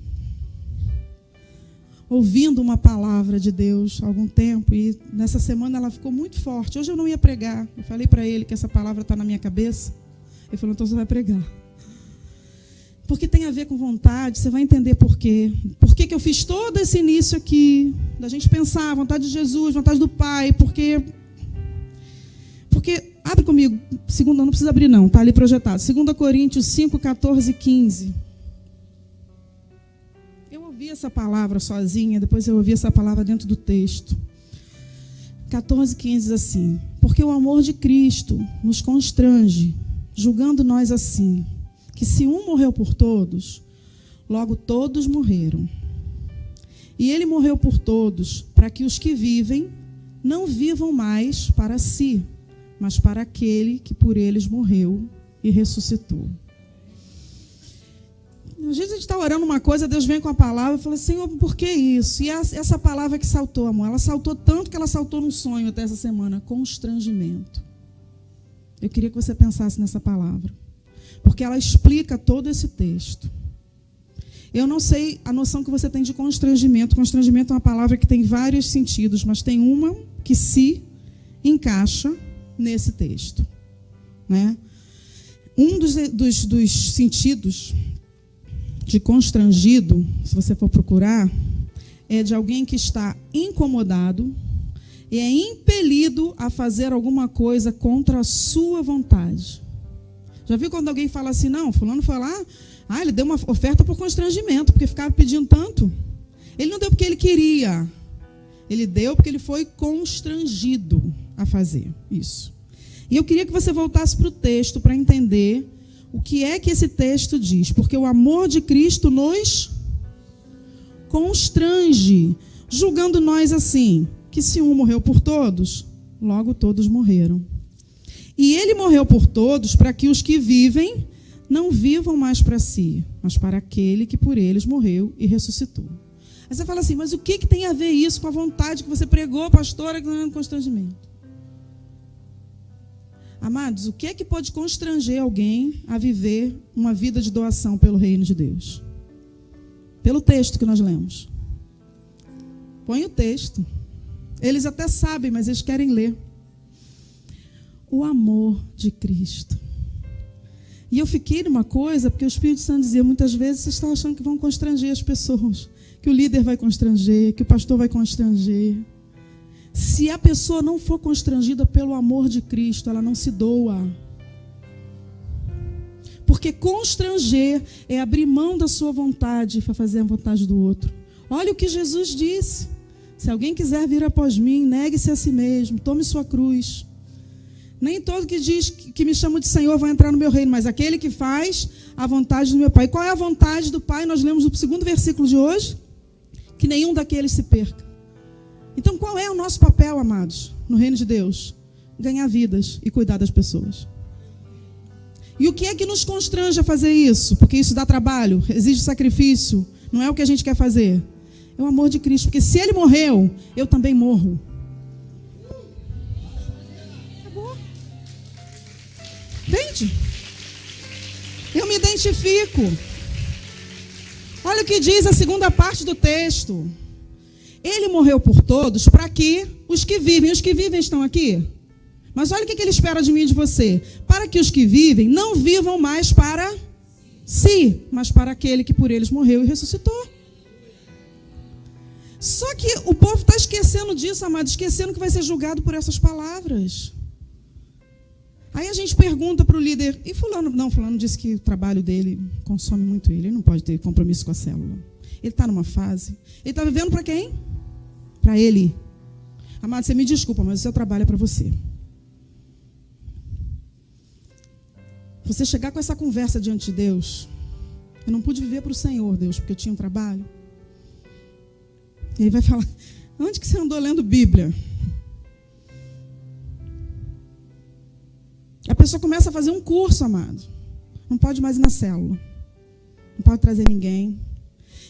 ouvindo uma palavra de Deus há algum tempo, e nessa semana ela ficou muito forte. Hoje eu não ia pregar, eu falei para ele que essa palavra está na minha cabeça. Ele falou, então você vai pregar. Porque tem a ver com vontade, você vai entender por quê. Por que eu fiz todo esse início aqui, da gente pensar, vontade de Jesus, vontade do Pai, porque abre comigo, não precisa abrir não, está ali projetado. 2 Coríntios 5, 14 e 15. Eu ouvi essa palavra sozinha, depois eu ouvi essa palavra dentro do texto. 14, 15 diz assim: porque o amor de Cristo nos constrange, julgando nós assim, que se um morreu por todos, logo todos morreram. E ele morreu por todos, para que os que vivem não vivam mais para si, mas para aquele que por eles morreu e ressuscitou. Às vezes a gente está orando uma coisa, Deus vem com a palavra e fala, Senhor, por que isso? E essa palavra que saltou, amor, ela saltou tanto que ela saltou num sonho até essa semana, constrangimento. Eu queria que você pensasse nessa palavra, porque ela explica todo esse texto. Eu não sei a noção que você tem de constrangimento. Constrangimento é uma palavra que tem vários sentidos, mas tem uma que se encaixa nesse texto, né? Um dos sentidos de constrangido, se você for procurar, é de alguém que está incomodado e é impelido a fazer alguma coisa contra a sua vontade. Já viu quando alguém fala assim, não, fulano foi lá, ele deu uma oferta por constrangimento, porque ficava pedindo tanto. Ele não deu porque ele queria, ele deu porque ele foi constrangido a fazer isso. E eu queria que você voltasse para o texto para entender o que é que esse texto diz. Porque o amor de Cristo nos constrange, julgando nós assim, que se um morreu por todos, logo todos morreram. E ele morreu por todos para que os que vivem não vivam mais para si, mas para aquele que por eles morreu e ressuscitou. Aí você fala assim, mas o que tem a ver isso com a vontade que você pregou, pastora, que não é um constrangimento? Amados, o que é que pode constranger alguém a viver uma vida de doação pelo reino de Deus? Pelo texto que nós lemos. Põe o texto. Eles até sabem, mas eles querem ler. O amor de Cristo. E eu fiquei numa coisa, porque o Espírito Santo dizia, muitas vezes vocês estão achando que vão constranger as pessoas, que o líder vai constranger, que o pastor vai constranger. Se a pessoa não for constrangida pelo amor de Cristo, ela não se doa. Porque constranger é abrir mão da sua vontade para fazer a vontade do outro. Olha o que Jesus disse. Se alguém quiser vir após mim, negue-se a si mesmo, tome sua cruz. Nem todo que diz que me chama de Senhor vai entrar no meu reino, mas aquele que faz a vontade do meu Pai. Qual é a vontade do Pai? Nós lemos no 2º versículo de hoje, que nenhum daqueles se perca. Então, qual é o nosso papel, amados, no reino de Deus? Ganhar vidas e cuidar das pessoas. E o que é que nos constrange a fazer isso? Porque isso dá trabalho, exige sacrifício, não é o que a gente quer fazer. É o amor de Cristo, porque se Ele morreu, eu também morro. Acabou. Entende? Eu me identifico. Olha o que diz a segunda parte do texto. Ele morreu por todos para que os que vivem estão aqui. Mas olha o que ele espera de mim e de você. Para que os que vivem não vivam mais para si, mas para aquele que por eles morreu e ressuscitou. Só que o povo está esquecendo disso, amado, esquecendo que vai ser julgado por essas palavras. Aí a gente pergunta para o líder, e fulano? Não, fulano disse que o trabalho dele consome muito ele não pode ter compromisso com a célula. Ele está numa fase. Ele está vivendo para quem? Para ele. Amado, você me desculpa, mas o seu trabalho é para você. Você chegar com essa conversa diante de Deus, eu não pude viver para o Senhor, Deus, porque eu tinha um trabalho. E ele vai falar, onde que você andou lendo Bíblia? A pessoa começa a fazer um curso, amado. Não pode mais ir na célula. Não pode trazer ninguém.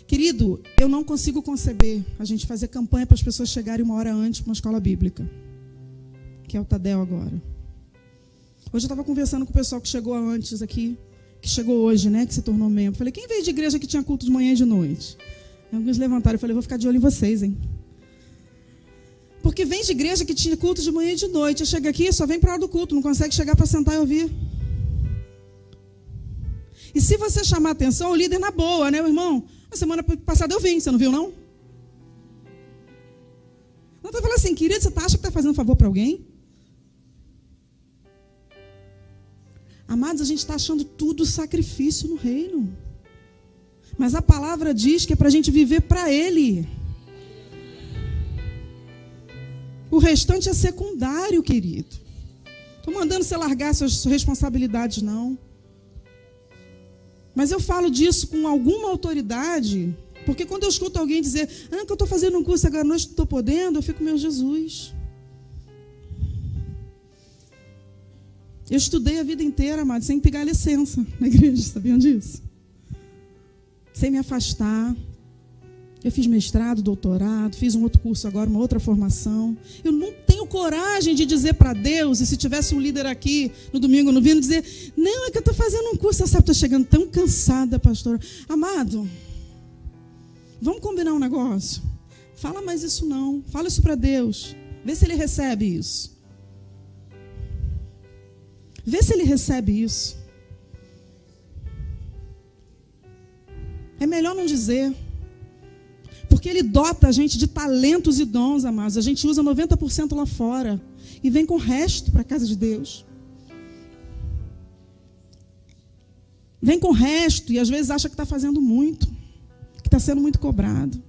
Querido, eu não consigo conceber a gente fazer campanha para as pessoas chegarem uma hora antes para uma escola bíblica, que é o Tadel agora. Hoje eu estava conversando com o pessoal que chegou antes aqui, que chegou hoje, né, que se tornou membro. Falei, quem veio de igreja que tinha culto de manhã e de noite? Alguns levantaram. Eu falei, vou ficar de olho em vocês, hein? Porque vem de igreja que tinha culto de manhã e de noite. Chega aqui, só vem para a hora do culto. Não consegue chegar para sentar e ouvir. E se você chamar a atenção, o líder na boa, né, meu irmão? Na semana passada eu vim, você não viu, não? Não estou falando assim, querido, você acha que está fazendo favor para alguém? Amados, a gente está achando tudo sacrifício no reino. Mas a palavra diz que é para a gente viver para Ele. O restante é secundário, querido. Estou mandando você largar suas responsabilidades, não. Mas eu falo disso com alguma autoridade, porque quando eu escuto alguém dizer, que eu estou fazendo um curso agora à noite, não estou podendo, eu fico, meu Jesus. Eu estudei a vida inteira, amado, sem pegar licença na igreja, sabiam disso? Sem me afastar. Eu fiz mestrado, doutorado, fiz um outro curso agora, uma outra formação. Eu não tenho coragem de dizer para Deus, e se tivesse um líder aqui no domingo, no vindo, dizer, não, é que eu estou fazendo um curso, você sabe, estou chegando tão cansada, pastora. Amado, vamos combinar um negócio? Fala mais isso não, fala isso para Deus. Vê se Ele recebe isso. Vê se Ele recebe isso. É melhor não dizer. Porque Ele dota a gente de talentos e dons, amados. A gente usa 90% lá fora. E vem com o resto para a casa de Deus. Vem com o resto e às vezes acha que está fazendo muito. Que está sendo muito cobrado.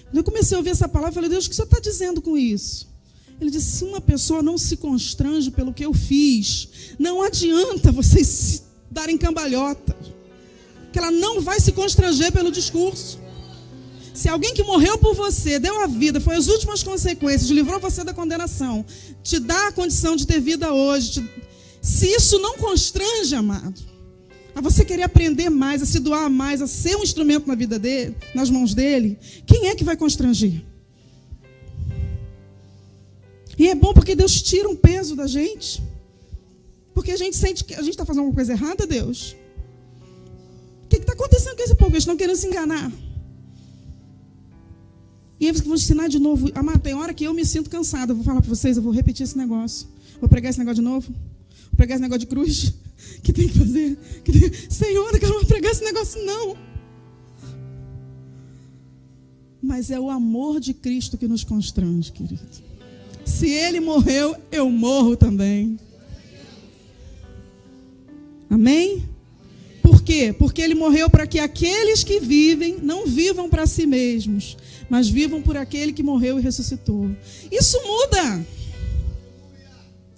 Quando eu comecei a ouvir essa palavra, eu falei, Deus, o que o Senhor está dizendo com isso? Ele disse, se uma pessoa não se constrange pelo que eu fiz, não adianta vocês se darem cambalhota. Que ela não vai se constranger pelo discurso. Se alguém que morreu por você, deu a vida, foi as últimas consequências, livrou você da condenação, te dá a condição de ter vida hoje, se isso não constrange, amado, a você querer aprender mais, a se doar mais, a ser um instrumento na vida dele, nas mãos dele, quem é que vai constranger? E é bom porque Deus tira um peso da gente, porque a gente sente que a gente está fazendo alguma coisa errada, Deus. O que está acontecendo com esse povo? Eles estão querendo se enganar. E eles vão ensinar de novo. Amado, tem hora que eu me sinto cansada. Eu vou falar para vocês, eu vou repetir esse negócio. Vou pregar esse negócio de novo. Vou pregar esse negócio de cruz. Que tem que fazer. Senhor, eu quero mais pregar esse negócio, não. Mas é o amor de Cristo que nos constrange, querido. Se Ele morreu, eu morro também. Amém? Por quê? Porque Ele morreu para que aqueles que vivem não vivam para si mesmos, mas vivam por aquele que morreu e ressuscitou. Isso muda.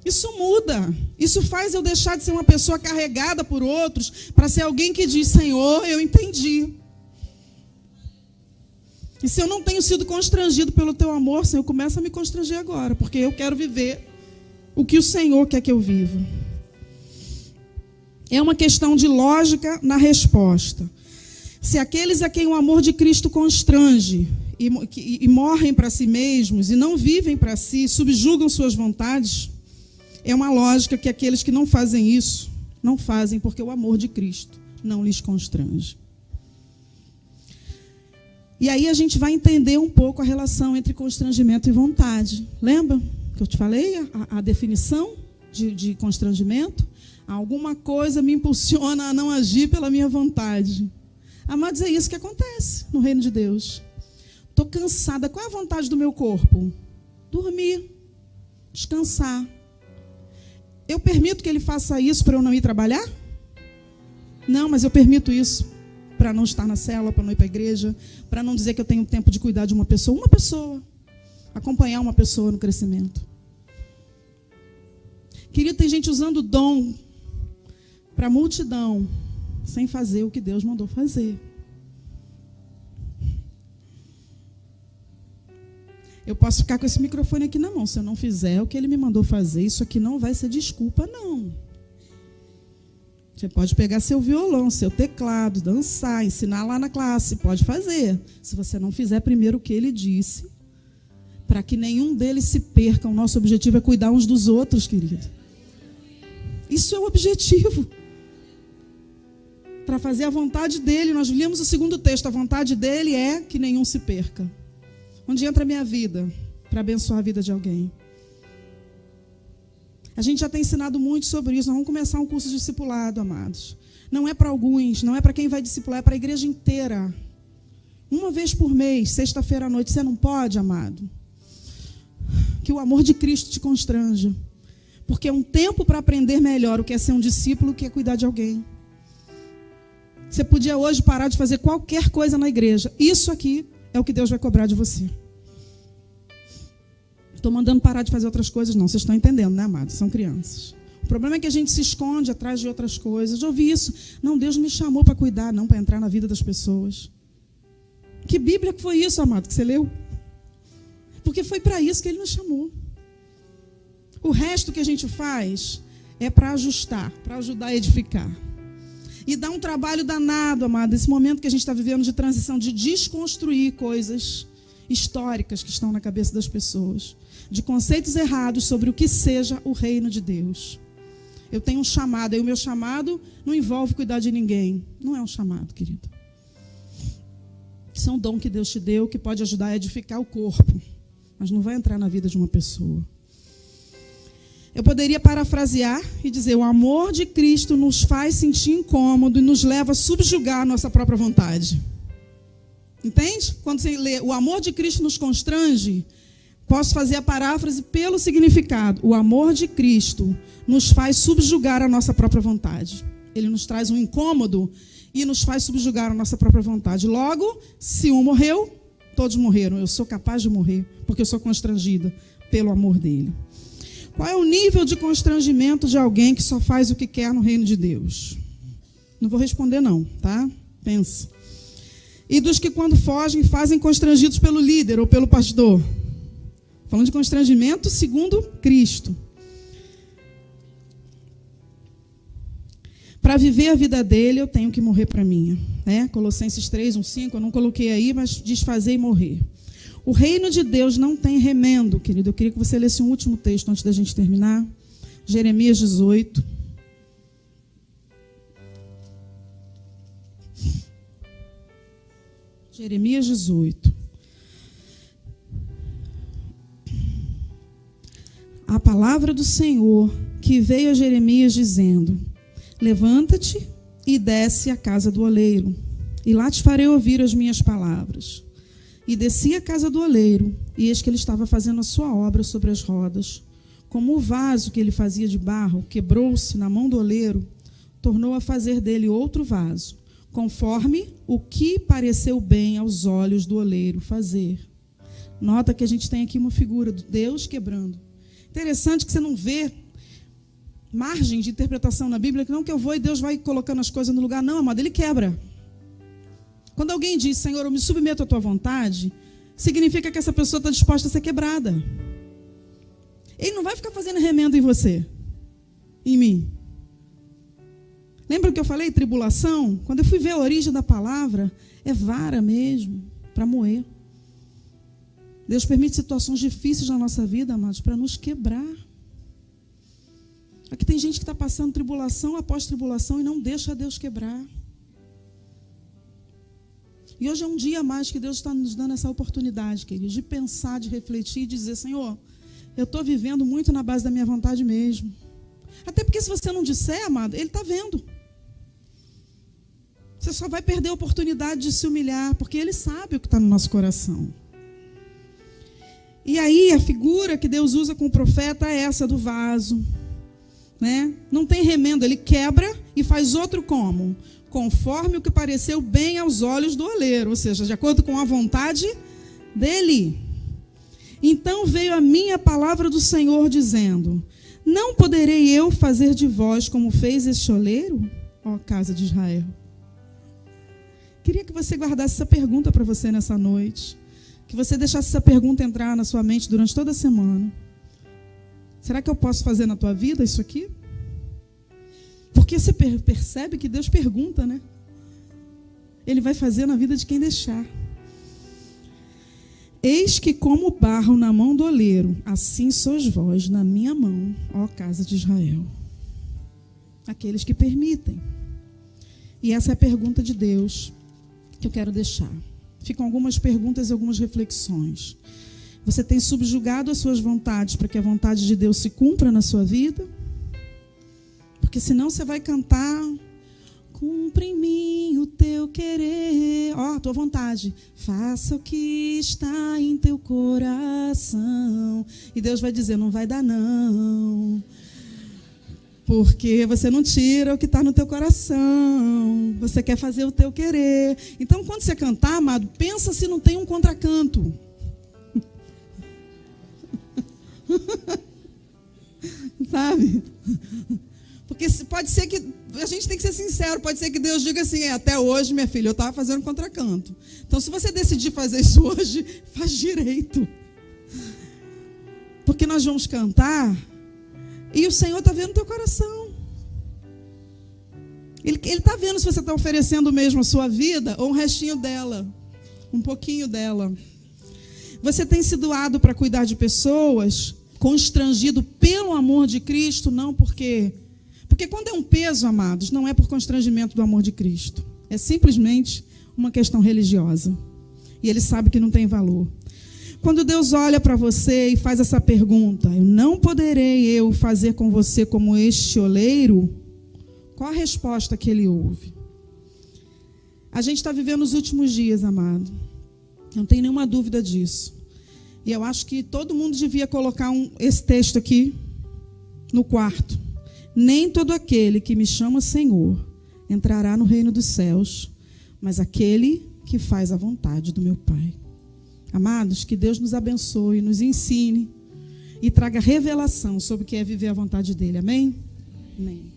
Isso muda. Isso faz eu deixar de ser uma pessoa carregada por outros para ser alguém que diz, Senhor, eu entendi. E se eu não tenho sido constrangido pelo teu amor, Senhor, começa a me constranger agora, porque eu quero viver o que o Senhor quer que eu viva. É uma questão de lógica na resposta. Se aqueles a quem o amor de Cristo constrange e morrem para si mesmos e não vivem para si, subjugam suas vontades, é uma lógica que aqueles que não fazem isso, não fazem porque o amor de Cristo não lhes constrange. E aí a gente vai entender um pouco a relação entre constrangimento e vontade. Lembra que eu te falei a definição de constrangimento? Alguma coisa me impulsiona a não agir pela minha vontade. Amados, é isso que acontece no reino de Deus. Estou cansada. Qual é a vontade do meu corpo? Dormir, descansar. Eu permito que ele faça isso para eu não ir trabalhar? Não, mas eu permito isso para não estar na célula, para não ir para a igreja, para não dizer que eu tenho tempo de cuidar de uma pessoa, acompanhar uma pessoa no crescimento. Querido, tem gente usando o dom para a multidão, sem fazer o que Deus mandou fazer. Eu posso ficar com esse microfone aqui na mão. Se eu não fizer o que Ele me mandou fazer, isso aqui não vai ser desculpa, não. Você pode pegar seu violão, seu teclado, dançar, ensinar lá na classe, pode fazer. Se você não fizer primeiro o que Ele disse, para que nenhum deles se perca, o nosso objetivo é cuidar uns dos outros, querido. Isso é o objetivo. para fazer a vontade dele. Nós lemos o segundo texto, a vontade dele é que nenhum se perca. Onde entra a minha vida para abençoar a vida de alguém? A gente já tem ensinado muito sobre isso. Nós vamos começar um curso de discipulado, amados. Não é para alguns, não é para quem vai discipular, é para a igreja inteira. Uma vez por mês, sexta-feira à noite, você não pode, amado? Que o amor de Cristo te constranja. Porque é um tempo para aprender melhor o que é ser um discípulo, o que é cuidar de alguém. Você podia hoje parar de fazer qualquer coisa na igreja. Isso aqui é o que Deus vai cobrar de você. Estou mandando parar de fazer outras coisas, não. Vocês estão entendendo, né, amados? São crianças. O problema é que a gente se esconde atrás de outras coisas. Já ouvi isso. Não, Deus me chamou para cuidar, não para entrar na vida das pessoas. Que Bíblia que foi isso, amado, que você leu? Porque foi para isso que Ele nos chamou. O resto que a gente faz é para ajustar, para ajudar a edificar. E dá um trabalho danado, amado, esse momento que a gente está vivendo de transição, de desconstruir coisas históricas que estão na cabeça das pessoas, de conceitos errados sobre o que seja o reino de Deus. Eu tenho um chamado, e o meu chamado não envolve cuidar de ninguém. Não é um chamado, querido. Isso é um dom que Deus te deu, que pode ajudar a edificar o corpo, mas não vai entrar na vida de uma pessoa. Eu poderia parafrasear e dizer: o amor de Cristo nos faz sentir incômodo e nos leva a subjugar a nossa própria vontade. Entende? Quando você lê o amor de Cristo nos constrange, posso fazer a paráfrase pelo significado. O amor de Cristo nos faz subjugar a nossa própria vontade. Ele nos traz um incômodo e nos faz subjugar a nossa própria vontade. Logo, se um morreu, todos morreram. Eu sou capaz de morrer, porque eu sou constrangida pelo amor dele. Qual é o nível de constrangimento de alguém que só faz o que quer no reino de Deus? Não vou responder não, tá? Pensa. E dos que quando fogem, fazem constrangidos pelo líder ou pelo pastor. Falando de constrangimento segundo Cristo. Para viver a vida dele, eu tenho que morrer para a minha. Né? Colossenses 3, 1, 5, eu não coloquei aí, mas desfazer e morrer. O reino de Deus não tem remendo, querido. Eu queria que você lesse um último texto antes da gente terminar. Jeremias 18. Jeremias 18. A palavra do Senhor que veio a Jeremias dizendo: levanta-te e desce à casa do oleiro, e lá te farei ouvir as minhas palavras. E desci à casa do oleiro, e eis que ele estava fazendo a sua obra sobre as rodas. Como o vaso que ele fazia de barro quebrou-se na mão do oleiro, tornou a fazer dele outro vaso, conforme o que pareceu bem aos olhos do oleiro fazer. Nota que a gente tem aqui uma figura de Deus quebrando. Interessante que você não vê margem de interpretação na Bíblia, que não que eu vou e Deus vai colocando as coisas no lugar. Não, amado, ele quebra. Quando alguém diz: Senhor, eu me submeto à tua vontade, significa que essa pessoa está disposta a ser quebrada. Ele não vai ficar fazendo remendo em você, em mim. Lembra que eu falei tribulação? Quando eu fui ver a origem da palavra, é vara mesmo, para moer. Deus permite situações difíceis na nossa vida, amados, para nos quebrar. Aqui tem gente que está passando tribulação após tribulação e não deixa Deus quebrar. E hoje é um dia a mais que Deus está nos dando essa oportunidade, queridos, de pensar, de refletir e de dizer: Senhor, eu estou vivendo muito na base da minha vontade mesmo. Até porque se você não disser, amado, Ele está vendo. Você só vai perder a oportunidade de se humilhar, porque Ele sabe o que está no nosso coração. E aí a figura que Deus usa com o profeta é essa do vaso. Né? Não tem remendo, ele quebra e faz outro como? Conforme o que pareceu bem aos olhos do oleiro, ou seja, de acordo com a vontade dele. Então veio a minha palavra do Senhor dizendo: não poderei eu fazer de vós como fez este oleiro, ó casa de Israel? Queria que você guardasse essa pergunta para você nessa noite, que você deixasse essa pergunta entrar na sua mente durante toda a semana. Será que eu posso fazer na tua vida isso aqui? Porque você percebe que Deus pergunta, né? Ele vai fazer na vida de quem deixar. Eis que como barro na mão do oleiro, assim sois vós na minha mão, ó casa de Israel. Aqueles que permitem. E essa é a pergunta de Deus que eu quero deixar. Ficam algumas perguntas e algumas reflexões. Você tem subjugado as suas vontades para que a vontade de Deus se cumpra na sua vida? Porque senão você vai cantar: cumpre em mim o teu querer. Ó, a tua vontade. Faça o que está em teu coração. E Deus vai dizer: não vai dar não. Porque você não tira o que está no teu coração. Você quer fazer o teu querer. Então, quando você cantar, amado, pensa se não tem um contracanto. Sabe? Porque pode ser que, a gente tem que ser sincero, pode ser que Deus diga assim: até hoje, minha filha, eu estava fazendo contracanto. Então, se você decidir fazer isso hoje, faz direito. Porque nós vamos cantar e o Senhor está vendo o teu coração. Ele está vendo se você está oferecendo mesmo a sua vida ou um restinho dela, um pouquinho dela. Você tem se doado para cuidar de pessoas, constrangido pelo amor de Cristo? Não, porque quando é um peso, amados, não é por constrangimento do amor de Cristo. É simplesmente uma questão religiosa. E Ele sabe que não tem valor. Quando Deus olha para você e faz essa pergunta: eu não poderei eu fazer com você como este oleiro? Qual a resposta que Ele ouve? A gente está vivendo os últimos dias, amado. Não tem nenhuma dúvida disso. E eu acho que todo mundo devia colocar esse texto aqui no quarto. Nem todo aquele que me chama Senhor entrará no reino dos céus, mas aquele que faz a vontade do meu Pai. Amados, que Deus nos abençoe, nos ensine e traga revelação sobre o que é viver a vontade dele. Amém? Amém.